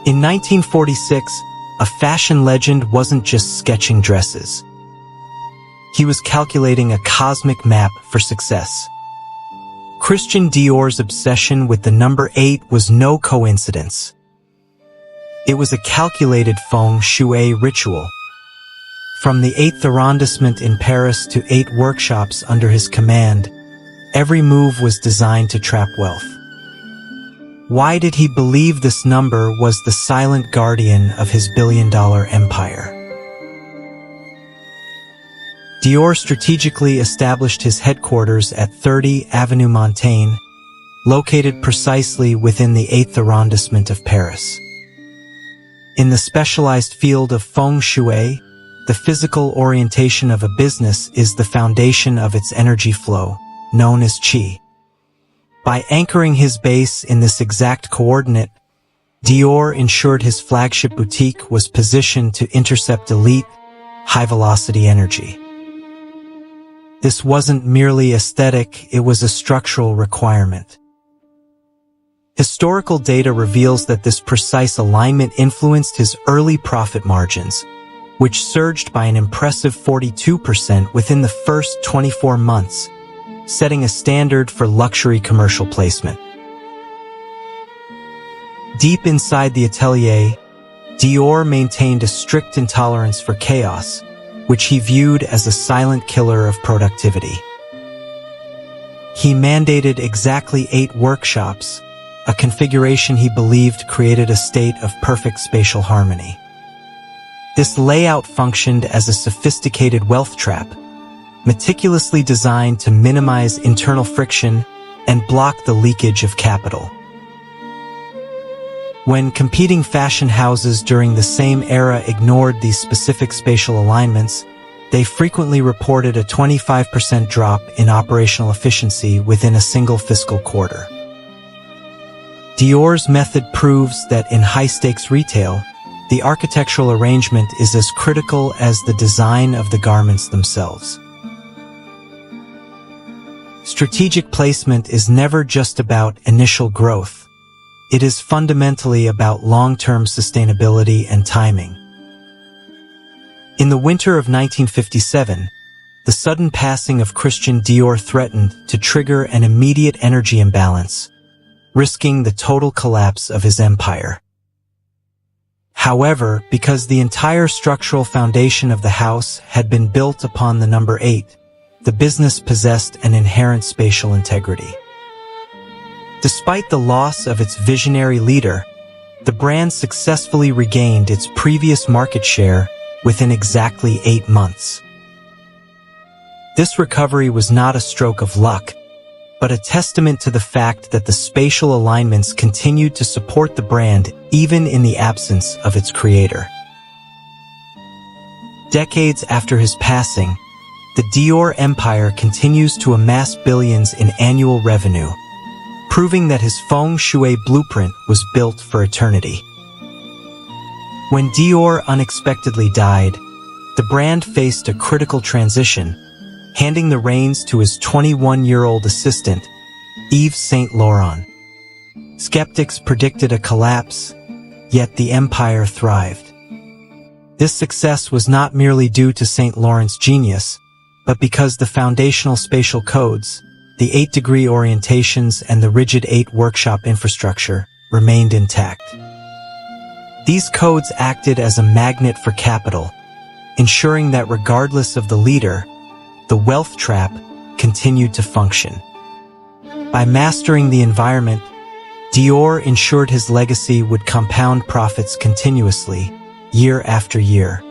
In 1946, a fashion legend wasn't just sketching dresses. He was calculating a cosmic map for success. Christian Dior's obsession with the number 8 was no coincidence. It was a calculated Feng Shui ritual. From the 8th arrondissement in Paris to 8 workshops under his command, every move was designed to trap wealth. Why did he believe this number was the silent guardian of his billion-dollar empire? Dior strategically established his headquarters at 30 Avenue Montaigne, located precisely within the 8th arrondissement of Paris. In the specialized field of Feng Shui, the physical orientation of a business is the foundation of its energy flow, known as qi. By anchoring his base in this exact coordinate, Dior ensured his flagship boutique was positioned to intercept elite, high-velocity energy. This wasn't merely aesthetic, it was a structural requirement. Historical data reveals that this precise alignment influenced his early profit margins, which surged by an impressive 42% within the first 24 months, setting a standard for luxury commercial placement. Deep inside the atelier, Dior maintained a strict intolerance for chaos, which he viewed as a silent killer of productivity. He mandated exactly 8 workshops, a configuration he believed created a state of perfect spatial harmony. This layout functioned as a sophisticated wealth trap, meticulously designed to minimize internal friction and block the leakage of capital. When competing fashion houses during the same era ignored these specific spatial alignments, they frequently reported a 25% drop in operational efficiency within a single fiscal quarter. Dior's method proves that in high-stakes retail, the architectural arrangement is as critical as the design of the garments themselves. Strategic placement is never just about initial growth. It is fundamentally about long-term sustainability and timing. In the winter of 1957, the sudden passing of Christian Dior threatened to trigger an immediate energy imbalance, risking the total collapse of his empire. However, because the entire structural foundation of the house had been built upon the number 8, the business possessed an inherent spatial integrity. Despite the loss of its visionary leader, the brand successfully regained its previous market share within exactly 8 months. This recovery was not a stroke of luck, but a testament to the fact that the spatial alignments continued to support the brand even in the absence of its creator. Decades after his passing, the Dior empire continues to amass billions in annual revenue, proving that his Feng Shui blueprint was built for eternity. When Dior unexpectedly died, the brand faced a critical transition, handing the reins to his 21-year-old assistant, Yves Saint Laurent. Skeptics predicted a collapse, yet the empire thrived. This success was not merely due to Saint Laurent's genius, but because the foundational spatial codes, the 8-degree orientations and the rigid 8-workshop infrastructure, remained intact. These codes acted as a magnet for capital, ensuring that regardless of the leader, the wealth trap continued to function. By mastering the environment, Dior ensured his legacy would compound profits continuously, year after year.